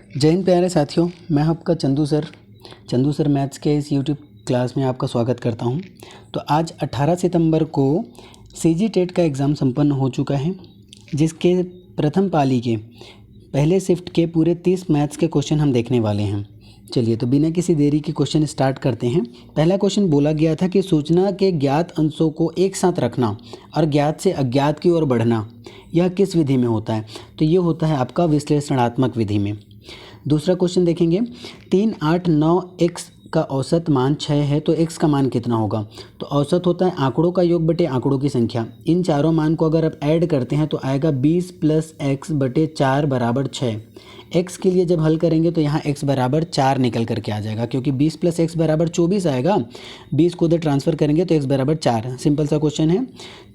जय हिंद प्यारे साथियों, मैं आपका चंदू सर मैथ्स के इस यूट्यूब क्लास में आपका स्वागत करता हूं। तो आज 18 सितंबर को सीजी टेट का एग्ज़ाम संपन्न हो चुका है, जिसके प्रथम पाली के पहले शिफ्ट के पूरे 30 मैथ्स के क्वेश्चन हम देखने वाले हैं। चलिए तो बिना किसी देरी के क्वेश्चन स्टार्ट करते हैं। पहला क्वेश्चन बोला गया था कि सूचना के ज्ञात अंशों को एक साथ रखना और ज्ञात से अज्ञात की ओर बढ़ना यह किस विधि में होता है? तो ये होता है आपका विश्लेषणात्मक विधि में। दूसरा क्वेश्चन देखेंगे, 3, 8, 9 x का औसत मान 6 है तो x का मान कितना होगा? तो औसत होता है आंकड़ों का योग बटे आंकड़ों की संख्या। इन चारों मान को अगर आप ऐड करते हैं तो आएगा 20 + x बटे 4 बराबर 6। x के लिए जब हल करेंगे तो यहाँ x बराबर 4 निकल करके आ जाएगा, क्योंकि 20 + x बराबर 24 आएगा। 20 को उधर ट्रांसफ़र करेंगे तो x बराबर 4। सिंपल सा क्वेश्चन है।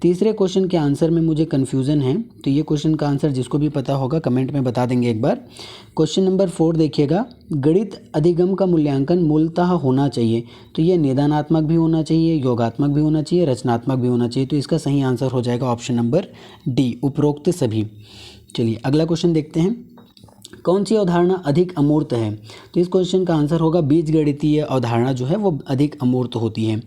तीसरे क्वेश्चन के आंसर में मुझे कन्फ्यूज़न है, तो ये क्वेश्चन का आंसर जिसको भी पता होगा कमेंट में बता देंगे एक बार। क्वेश्चन नंबर 4 देखिएगा, गणित अधिगम का मूल्यांकन मूलतः होना चाहिए। तो ये निदानात्मक भी होना चाहिए, योगात्मक भी होना चाहिए, रचनात्मक भी होना चाहिए। तो इसका सही आंसर हो जाएगा ऑप्शन नंबर डी, उपरोक्त सभी। चलिए अगला क्वेश्चन देखते हैं, कौन सी अवधारणा अधिक अमूर्त है? तो इस क्वेश्चन का आंसर होगा बीजगणितीय अवधारणा जो है वो अधिक अमूर्त होती है।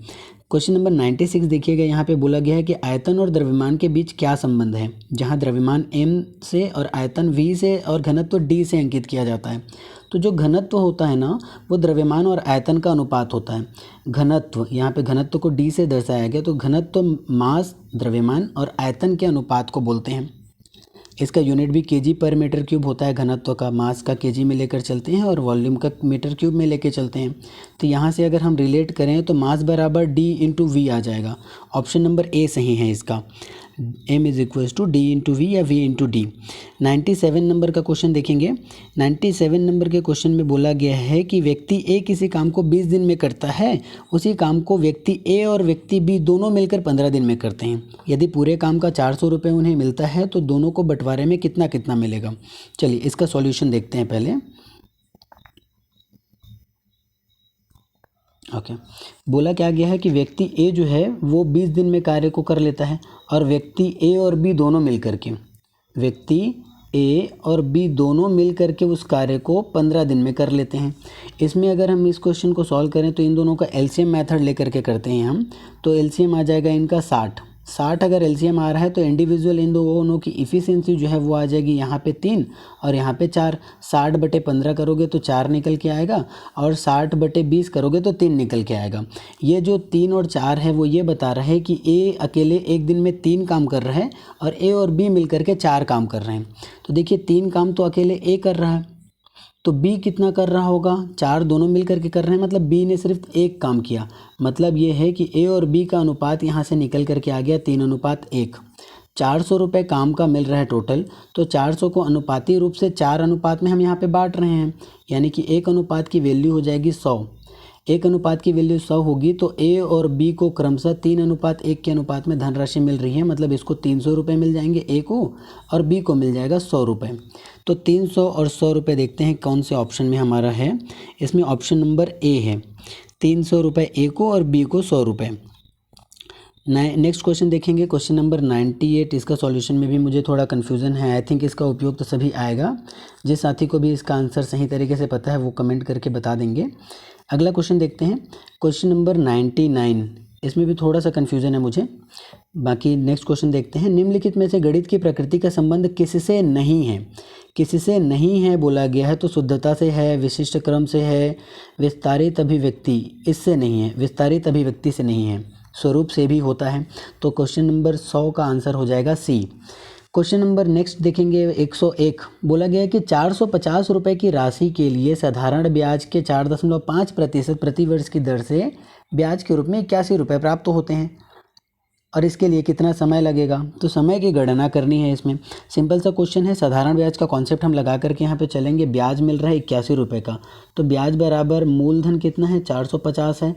क्वेश्चन नंबर 96 देखिएगा, यहाँ पे बोला गया है कि आयतन और द्रव्यमान के बीच क्या संबंध है? जहाँ द्रव्यमान m से और आयतन v से और घनत्व d से अंकित किया जाता है। तो जो घनत्व होता है ना, वो द्रव्यमान और आयतन का अनुपात होता है। घनत्व, यहाँ पे घनत्व को d से दर्शाया गया, तो घनत्व मास, द्रव्यमान और आयतन के अनुपात को बोलते हैं। इसका यूनिट भी केजी पर मीटर क्यूब होता है। घनत्व का, मास का केजी में लेकर चलते हैं और वॉल्यूम का मीटर क्यूब में लेकर चलते हैं। तो यहाँ से अगर हम रिलेट करें तो मास बराबर d इंटू वी आ जाएगा। ऑप्शन नंबर ए सही है इसका, m = d इंटू वी या v इंटू डी। 97 नंबर का क्वेश्चन देखेंगे। 97 नंबर के क्वेश्चन में बोला गया है कि व्यक्ति ए किसी काम को 20 दिन में करता है, उसी काम को व्यक्ति ए और व्यक्ति बी दोनों मिलकर 15 दिन में करते हैं। यदि पूरे काम का 400 रुपये उन्हें मिलता है तो दोनों को बंटवारे में कितना कितना मिलेगा? चलिए इसका सॉल्यूशन देखते हैं पहले। ओके, बोला क्या गया है कि व्यक्ति ए जो है वो 20 दिन में कार्य को कर लेता है और व्यक्ति ए और बी दोनों मिल करके उस कार्य को 15 दिन में कर लेते हैं। इसमें अगर हम इस क्वेश्चन को सॉल्व करें तो इन दोनों का एलसीएम मेथड लेकर के करते हैं हम, तो एलसीएम आ जाएगा इनका 60 अगर एलसीएम आ रहा है तो इंडिविजुअल इन दोनों की इफ़िशियंसी जो है वो आ जाएगी यहाँ पे 3 और यहाँ पे 4। 60/15 करोगे तो 4 निकल के आएगा और 60/20 करोगे तो 3 निकल के आएगा। ये जो 3 और 4 है वो ये बता रहा है कि ए अकेले एक दिन में 3 काम कर रहा है और ए और बी मिल करके 4 काम कर रहे हैं। तो देखिए 3 काम तो अकेले ए कर रहा है, तो बी कितना कर रहा होगा? 4 दोनों मिल करके कर रहे हैं, मतलब बी ने सिर्फ एक काम किया। मतलब ये है कि ए और बी का अनुपात यहाँ से निकल करके आ गया 3:1। 400 रुपये काम का मिल रहा है टोटल, तो 400 को अनुपाती रूप से 4 अनुपात में हम यहाँ पे बांट रहे हैं, यानी कि 1 अनुपात की वैल्यू हो जाएगी 100। 1 अनुपात की वैल्यू 100 होगी तो ए और बी को क्रमशः 3:1 के अनुपात में धनराशि मिल रही है, मतलब इसको 300 रुपये मिल जाएंगे ए को और बी को मिल जाएगा 100 रुपये। तो 300 और 100 रुपये देखते हैं कौन से ऑप्शन में हमारा है। इसमें ऑप्शन नंबर ए है, 300 रुपये ए को और बी को 100 रुपये। नेक्स्ट क्वेश्चन देखेंगे, क्वेश्चन नंबर 98। इसका सॉल्यूशन में भी मुझे थोड़ा कन्फ्यूज़न है। आई थिंक इसका उपयोग तो सभी आएगा। जिस साथी को भी इसका आंसर सही तरीके से पता है वो कमेंट करके बता देंगे। अगला क्वेश्चन देखते हैं, क्वेश्चन नंबर 99। इसमें भी थोड़ा सा कन्फ्यूज़न है मुझे, बाकी नेक्स्ट क्वेश्चन देखते हैं। निम्नलिखित में से गणित की प्रकृति का संबंध किससे नहीं है? किससे नहीं है बोला गया है, तो शुद्धता से है, विशिष्ट क्रम से है, विस्तारित अभिव्यक्ति इससे नहीं है, विस्तारित अभिव्यक्ति से नहीं है, स्वरूप से भी होता है। तो क्वेश्चन नंबर 100 का आंसर हो जाएगा सी। क्वेश्चन नंबर नेक्स्ट देखेंगे 101। बोला गया है कि 450 रुपये की राशि के लिए साधारण ब्याज के 4.5% प्रति वर्ष की दर से ब्याज के रूप में 81 रुपये प्राप्त होते हैं और इसके लिए कितना समय लगेगा? तो समय की गणना करनी है। इसमें सिंपल सा क्वेश्चन है, साधारण ब्याज का कॉन्सेप्ट हम लगा करके यहाँ पे चलेंगे। ब्याज मिल रहा है 81 रुपये का, तो ब्याज बराबर मूलधन कितना है? 450 है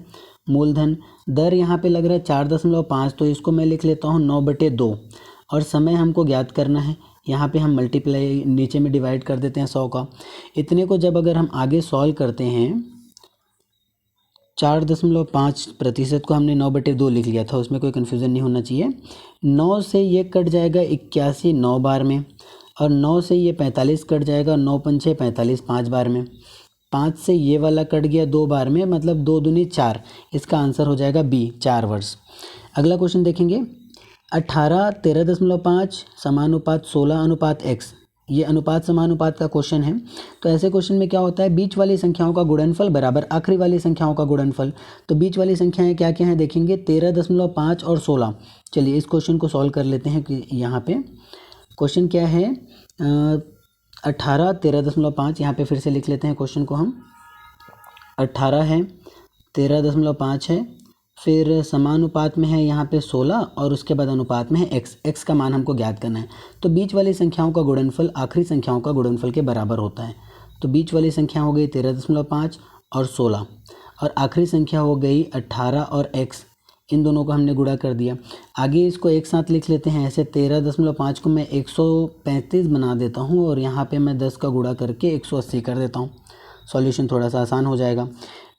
मूलधन। दर यहाँ पे लग रहा है 4.5, तो इसको मैं लिख लेता हूँ 9/2 और समय हमको ज्ञात करना है। यहाँ पे हम मल्टीप्लाई नीचे में डिवाइड कर देते हैं 100 का। इतने को जब अगर हम आगे सॉल्व करते हैं, 4.5% को हमने 9/2 लिख लिया था, उसमें कोई कन्फ्यूज़न नहीं होना चाहिए। 9 से ये कट जाएगा 81 9 बार में और 9 से ये 45 कट जाएगा, 9 पंचे 45 5 बार में, 5 से ये वाला कट गया 2 बार में, मतलब 2 दूनी 4। इसका आंसर हो जाएगा बी, 4 वर्ष। अगला क्वेश्चन देखेंगे, 18 13.5 समानुपात 16 अनुपात x, ये अनुपात समानुपात का क्वेश्चन है। तो ऐसे क्वेश्चन में क्या होता है, बीच वाली संख्याओं का गुणनफल बराबर आखिरी वाली संख्याओं का गुणनफल। तो बीच वाली संख्याएं क्या क्या हैं देखेंगे, 13.5 और 16। चलिए इस क्वेश्चन को सॉल्व कर लेते हैं कि यहाँ पे क्वेश्चन क्या है, 18 13.5, यहाँ पे फिर से लिख लेते हैं क्वेश्चन को हम। 18 है, 13.5 है, फिर समानुपात में है यहाँ पे 16 और उसके बाद अनुपात में है x का मान हमको ज्ञात करना है। तो बीच वाली संख्याओं का गुणनफल आखिरी संख्याओं का गुणनफल के बराबर होता है। तो बीच वाली संख्या हो गई 13.5 और 16, और आखिरी संख्या हो गई 18 और x, इन दोनों को हमने गुणा कर दिया। आगे इसको एक साथ लिख लेते हैं ऐसे, 13.5 को मैं 135 बना देता हूँ और यहाँ पे मैं 10 का गुणा करके 180 कर देता हूँ। सॉल्यूशन थोड़ा सा आसान हो जाएगा।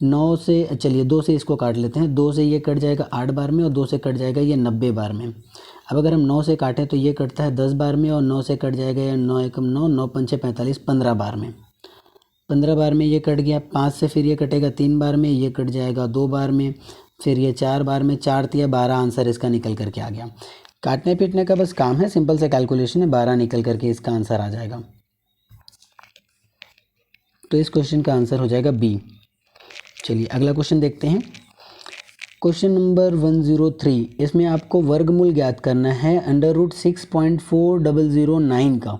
9 से, चलिए 2 से इसको काट लेते हैं, 2 से ये कट जाएगा 8 बार में और 2 से कट जाएगा ये 90 बार में। अब अगर हम 9 से काटें तो ये कटता है 10 बार में, और 9 से कट जाएगा ये 9 एकम 9, 9 पंचे 45, 15 बार में। 15 बार में ये कट गया। 5 से फिर ये कटेगा 3 बार में, ये कट जाएगा 2 बार में, फिर ये 4 बार में, 4 तिया 12 आंसर इसका निकल करके आ गया। काटने पीटने का बस काम है, सिंपल से कैलकुलेशन है, 12 निकल करके इसका आंसर आ जाएगा। तो इस क्वेश्चन का आंसर हो जाएगा बी। चलिए अगला क्वेश्चन देखते हैं, क्वेश्चन नंबर 103। इसमें आपको वर्गमूल ज्ञात करना है √6.4009 का।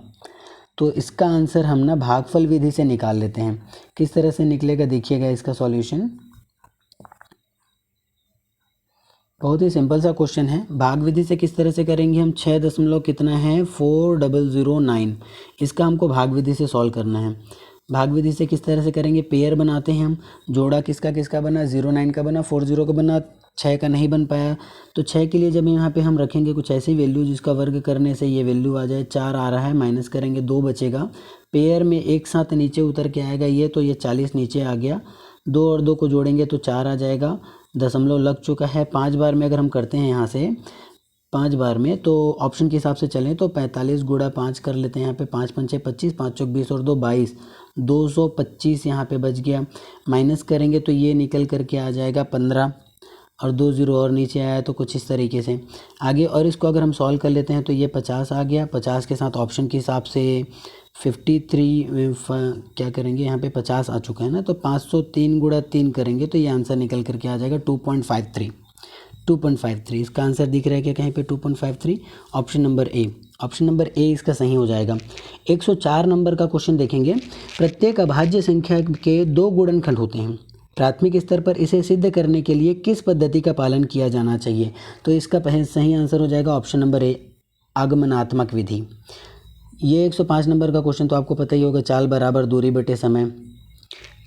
तो इसका आंसर हम ना भागफल विधि से निकाल लेते हैं। किस तरह से निकलेगा देखिएगा इसका सॉल्यूशन। बहुत ही सिंपल सा क्वेश्चन है। भाग विधि से किस तरह से करेंगे हम, 6 दशमलव कितना है 4009, इसका हमको भाग विधि से सॉल्व करना है। भाग विधि से किस तरह से करेंगे, पेयर बनाते हैं हम। जोड़ा किसका किसका बना, 09 का बना, 40 का बना, 6 का नहीं बन पाया। तो 6 के लिए जब यहाँ पे हम रखेंगे कुछ ऐसी वैल्यू जिसका वर्ग करने से ये वैल्यू आ जाए, 4 आ रहा है, माइनस करेंगे 2 बचेगा। पेयर में एक साथ नीचे उतर के आएगा ये, तो ये 40 नीचे आ गया। 2 और 2 को जोड़ेंगे तो 4 आ जाएगा। दशमलव लग चुका है। 5 बार में अगर हम करते हैं यहाँ से 5 बार में, तो ऑप्शन के हिसाब से चलें तो 45 गुणा 5 कर लेते हैं यहाँ पे। 5 पंचे 25, 5 चौक 20 और 2 22, 225 यहाँ पे बच गया। माइनस करेंगे तो ये निकल करके आ जाएगा 15, और 2 0 और नीचे आया तो कुछ इस तरीके से आगे। और इसको अगर हम सॉल्व कर लेते हैं तो ये 50 आ गया। 50 के साथ ऑप्शन के हिसाब से 53 क्या करेंगे, यहाँ पे 50 आ चुका है ना, तो 503 गुणा 3 करेंगे तो ये आंसर निकल करके आ जाएगा 2.53। इसका आंसर दिख रहा है क्या कहीं पे, 2.53, option number A. Option number A इसका सही हो जाएगा। 104 नंबर का क्वेश्चन देखेंगे। प्रत्येक अभाज्य संख्या के 2 गुणनखंड होते हैं। प्राथमिक स्तर पर इसे सिद्ध करने के लिए किस पद्धति का पालन किया जाना चाहिए। तो इसका सही आंसर हो जाएगा ऑप्शन नंबर ए, आगमनात्मक विधि। ये 105 नंबर का क्वेश्चन तो आपको पता ही होगा, चाल बराबर दूरी बटे समय।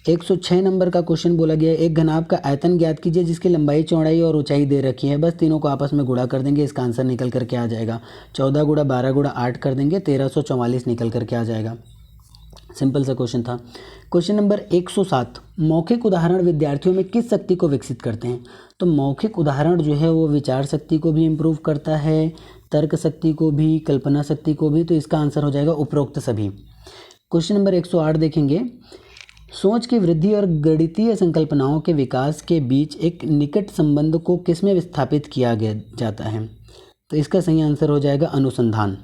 106 नंबर का क्वेश्चन बोला गया, एक घनाभ का आयतन ज्ञात कीजिए जिसकी लंबाई, चौड़ाई और ऊंचाई दे रखी है। बस तीनों को आपस में गुणा कर देंगे, इसका आंसर निकल करके आ जाएगा। 14 गुणा 12 गुणा 8 कर देंगे, 1344 निकल करके आ जाएगा। सिंपल सा क्वेश्चन था। क्वेश्चन नंबर 107, मौखिक उदाहरण विद्यार्थियों में किस शक्ति को विकसित करते हैं। तो मौखिक उदाहरण जो है वो विचार शक्ति को भी इम्प्रूव करता है, तर्क शक्ति को भी, कल्पना शक्ति को भी। तो इसका आंसर हो जाएगा उपरोक्त सभी। क्वेश्चन नंबर 108 देखेंगे, सोच की वृद्धि और गणितीय संकल्पनाओं के विकास के बीच एक निकट संबंध को किसमें विस्थापित किया गया जाता है। तो इसका सही आंसर हो जाएगा अनुसंधान।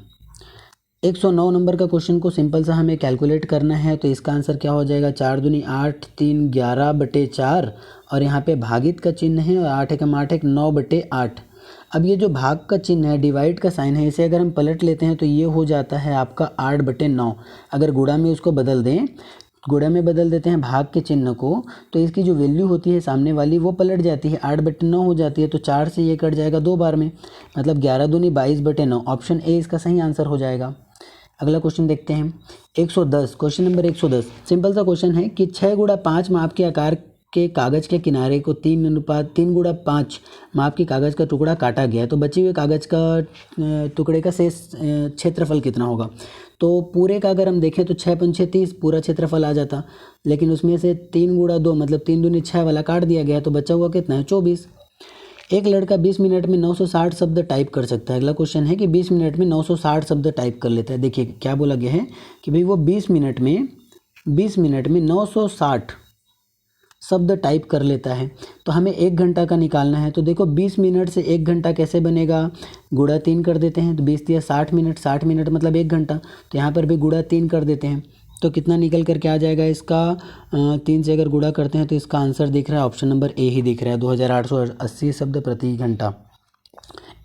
109 नंबर का क्वेश्चन को सिंपल सा हमें कैलकुलेट करना है। तो इसका आंसर क्या हो जाएगा, 4 दूनी 8, 3 11 बटे 4, और यहाँ पे भागित का चिन्ह है, और 8 एकम 8 एक 9 बटे 8। अब ये जो भाग का चिन्ह है, डिवाइड का साइन है, इसे अगर हम पलट लेते हैं तो ये हो जाता है आपका 8 बटे 9। अगर गुणा में उसको बदल दें, गुणा में बदल देते हैं भाग के चिन्ह को, तो इसकी जो वैल्यू होती है सामने वाली वो पलट जाती है, 8 बटे 9 हो जाती है। तो 4 से ये कट जाएगा 2 बार में, मतलब 11 दूनी 22 बटे 9। ऑप्शन ए इसका सही आंसर हो जाएगा। अगला क्वेश्चन देखते हैं 110। क्वेश्चन नंबर 110 सिंपल सा क्वेश्चन है कि 6 गुणा 5 माप के आकार के कागज के किनारे को 3 गुणा 5 माप की कागज का टुकड़ा काटा गया, तो बचे हुए कागज का टुकड़े का शेष क्षेत्रफल कितना होगा। तो पूरे का अगर हम देखें तो 6 पंचे 30 पूरा क्षेत्रफल आ जाता, लेकिन उसमें से 3 गुणा 2 मतलब 3 दूनी 6 वाला काट दिया गया, तो बचा हुआ कितना है 24। एक लड़का 20 मिनट में 960 शब्द टाइप कर सकता है। अगला क्वेश्चन है कि 20 मिनट में 960 शब्द टाइप कर लेता है। देखिए क्या बोला गया है कि भाई वो 20 मिनट में 960 शब्द टाइप कर लेता है। तो हमें 1 घंटा का निकालना है। तो देखो 20 मिनट से 1 घंटा कैसे बनेगा, गुणा 3 कर देते हैं। तो 20 दिया 60 मिनट, 60 मिनट मतलब 1 घंटा। तो यहाँ पर भी गुणा 3 कर देते हैं। तो कितना निकल करके आ जाएगा इसका, 3 से अगर गुणा करते हैं तो इसका आंसर दिख रहा है ऑप्शन नंबर ए ही दिख रहा है, 2880 शब्द प्रति घंटा।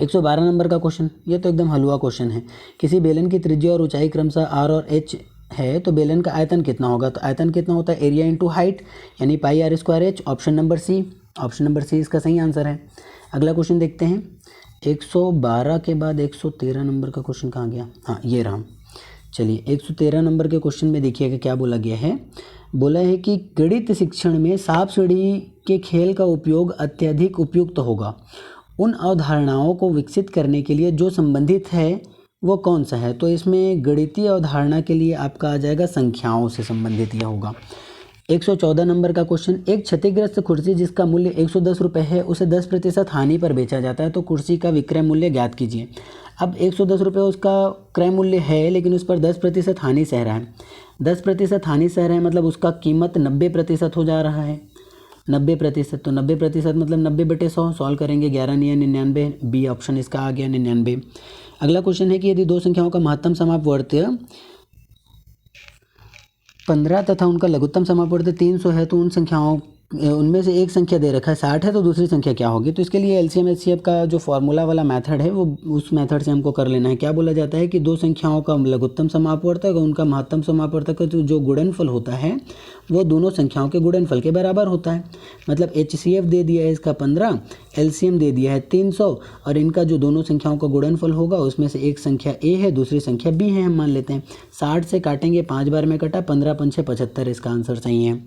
112 नंबर का क्वेश्चन, ये तो एकदम हलवा क्वेश्चन है। किसी बेलन की त्रिज्या और ऊंचाई क्रमशः आर और एच है तो बेलन का आयतन कितना होगा। तो आयतन कितना होता है, एरिया इंटू हाइट, यानी pi r square h. Option number C इसका सही आंसर है। अगला क्वेश्चन देखते हैं। 112 के बाद 113 नंबर का क्वेश्चन कहाँ गया, हाँ ये रहा। चलिए 113 नंबर के क्वेश्चन में देखिएगा क्या बोला गया है। बोला है कि गणित शिक्षण में सांप सीढ़ी के खेल का उपयोग अत्यधिक उपयुक्त होगा। उन अवधारणाओं को विकसित करने के लिए जो संबंधित है वो कौन सा है। तो इसमें गणितीय अवधारणा के लिए आपका आ जाएगा संख्याओं से संबंधित यह होगा। 114 नंबर का क्वेश्चन, एक क्षतिग्रस्त कुर्सी जिसका मूल्य 110 रुपये है उसे 10% हानि पर बेचा जाता है तो कुर्सी का विक्रय मूल्य ज्ञात कीजिए। अब 110 रुपये उसका क्रय मूल्य है लेकिन उस पर 10% हानि सह रहा है। 10% हानि सह रहा है मतलब उसका कीमत 90% हो जा रहा है। 90%, तो 90% मतलब 90/100 सॉल्व करेंगे, 11 या 99, बी ऑप्शन इसका आ गया 99। अगला क्वेश्चन है कि यदि दो संख्याओं का महत्तम समापवर्त्य 15 तथा उनका लघुत्तम समापवर्त्य 300 है तो उन संख्याओं उनमें से एक संख्या दे रखा है 60 है तो दूसरी संख्या क्या होगी। तो इसके लिए एलसीएम एचसीएफ का जो फॉर्मूला वाला मेथड है वो उस मेथड से हमको कर लेना है। क्या बोला जाता है कि दो संख्याओं का लघुत्तम समापवर्तक और उनका महत्तम समापवर्तक का जो गुणनफल होता है वो दोनों संख्याओं के गुणनफल के बराबर होता है। मतलब एचसीएफ दे दिया है इसका 15, एलसीएम दे दिया है 300 और इनका जो दोनों संख्याओं का गुणनफल होगा उसमें से एक संख्या ए है दूसरी संख्या बी है, हम मान लेते हैं। 60 से काटेंगे 5 बार में कटा, 15 पंछे 75, इसका आंसर सही है।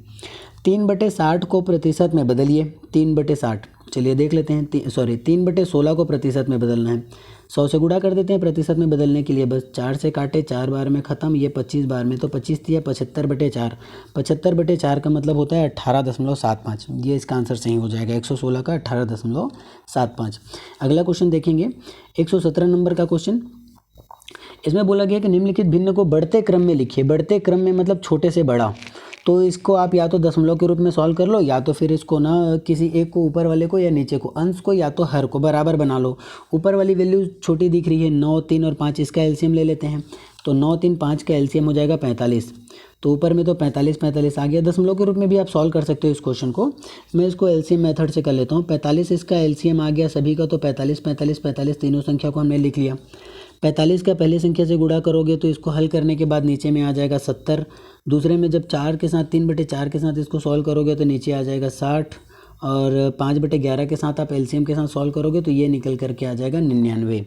3/60 को प्रतिशत में बदलिए, 3/60 चलिए देख लेते हैं। 3/16 को प्रतिशत में बदलना है। 100 से गुणा कर देते हैं प्रतिशत में बदलने के लिए, बस 4 से काटे 4 बार में ख़त्म, ये 25 बार में, तो 25 दिया 75/4, 75/4 का मतलब होता है 18.75, ये इसका आंसर सही हो जाएगा। 116 का 18.75। अगला क्वेश्चन देखेंगे 117 नंबर का क्वेश्चन। इसमें बोला गया कि निम्नलिखित भिन्न को बढ़ते क्रम में लिखिए। बढ़ते क्रम में मतलब छोटे से बड़ा। तो इसको आप या तो दशमलव के रूप में सॉल्व कर लो या तो फिर इसको ना किसी एक को, ऊपर वाले को या नीचे को, अंश को या तो हर को बराबर बना लो। ऊपर वाली वैल्यू छोटी दिख रही है 9, 3 और 5, इसका एलसीएम ले लेते हैं। तो 9, 3, 5 का एलसीएम हो जाएगा 45। तो ऊपर में तो 45 आ गया। दशमलव के रूप में भी आप सॉल्व कर सकते हो इस क्वेश्चन को। मैं इसको एलसीएम मेथड से कर लेता हूँ। 45 इसका एलसीएम आ गया सभी का, तो 45, 45, 45 तीनों संख्या को हमने लिख लिया। 45 का पहली संख्या से गुणा करोगे तो इसको हल करने के बाद नीचे में आ जाएगा 70। दूसरे में जब 4 के साथ 3/4 के साथ इसको सॉल्व करोगे तो नीचे आ जाएगा 60 और 5/11 के साथ आप एलसीएम के साथ सॉल्व करोगे तो ये निकल करके आ जाएगा 99।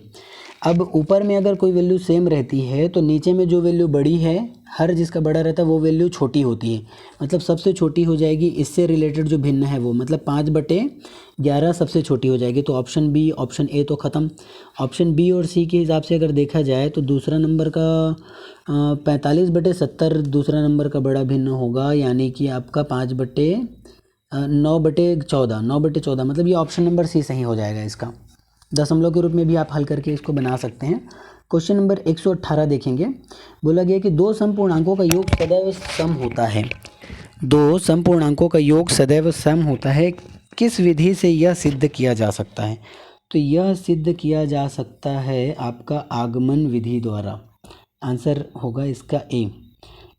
अब ऊपर में अगर कोई वैल्यू सेम रहती है तो नीचे में जो वैल्यू बड़ी है, हर जिसका बड़ा रहता है वो वैल्यू छोटी होती है, मतलब सबसे छोटी हो जाएगी। इससे रिलेटेड जो भिन्न है वो मतलब 5/11 सबसे छोटी हो जाएगी। तो ऑप्शन बी, ऑप्शन ए तो ख़त्म। ऑप्शन बी और सी के हिसाब से अगर देखा जाए तो दूसरा नंबर का 45/70 दूसरा नंबर का बड़ा भिन्न होगा, यानी कि आपका 9/14 मतलब ये ऑप्शन नंबर सी सही हो जाएगा इसका। दशमलव के रूप में भी आप हल करके इसको बना सकते हैं। क्वेश्चन नंबर 118 देखेंगे। बोला गया कि दो समपूर्णांकों का योग सदैव सम होता है। दो समपूर्णांकों का योग सदैव सम होता है, किस विधि से यह सिद्ध किया जा सकता है। तो यह सिद्ध किया जा सकता है आपका आगमन विधि द्वारा। आंसर होगा इसका ए।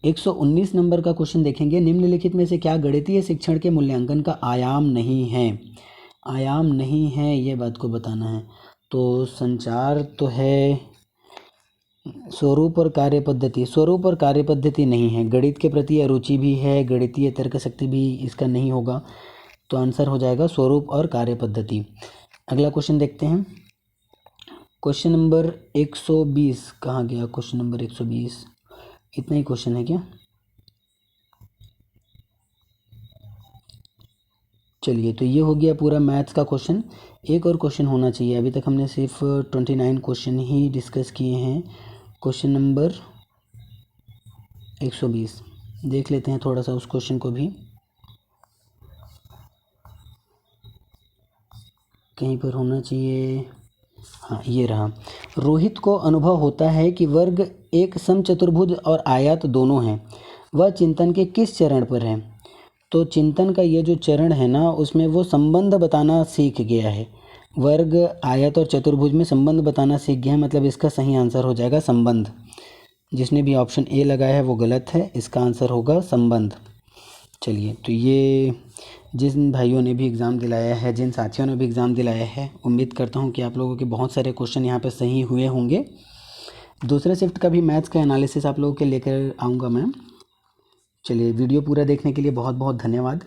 119 नंबर का क्वेश्चन देखेंगे। निम्नलिखित में से क्या गणितीय शिक्षण के मूल्यांकन का आयाम नहीं है। आयाम नहीं है ये बात को बताना है। तो संचार तो है, स्वरूप और कार्य पद्धति, स्वरूप और कार्य पद्धति नहीं है। गणित के प्रति अरुचि भी है, गणितीय तर्क शक्ति भी इसका नहीं होगा। तो आंसर हो जाएगा स्वरूप और कार्य पद्धति। अगला क्वेश्चन देखते हैं। क्वेश्चन नंबर 120 कहाँ गया। क्वेश्चन नंबर 120 इतना ही क्वेश्चन है क्या। चलिए तो ये हो गया पूरा मैथ्स का क्वेश्चन। एक और क्वेश्चन होना चाहिए, अभी तक हमने सिर्फ 29 क्वेश्चन ही डिस्कस किए हैं। क्वेश्चन नंबर 120 देख लेते हैं थोड़ा सा उस क्वेश्चन को भी कहीं पर होना चाहिए, हाँ ये रहा। रोहित को अनुभव होता है कि वर्ग एक समचतुर्भुज और आयत दोनों हैं, वह चिंतन के किस चरण पर है? तो चिंतन का ये जो चरण है ना, उसमें वो संबंध बताना सीख गया है। वर्ग आयत और चतुर्भुज में संबंध बताना सीख गया है, मतलब इसका सही आंसर हो जाएगा संबंध। जिसने भी ऑप्शन ए लगाया है वो गलत है, इसका आंसर होगा संबंध। चलिए, तो ये जिन भाइयों ने भी एग्ज़ाम दिलाया है, जिन साथियों ने भी एग्ज़ाम दिलाया है, उम्मीद करता हूँ कि आप लोगों के बहुत सारे क्वेश्चन यहाँ पे सही हुए होंगे। दूसरे शिफ्ट का भी मैथ्स का एनालिसिस आप लोगों के लेकर आऊँगा मैं। चलिए, वीडियो पूरा देखने के लिए बहुत बहुत धन्यवाद।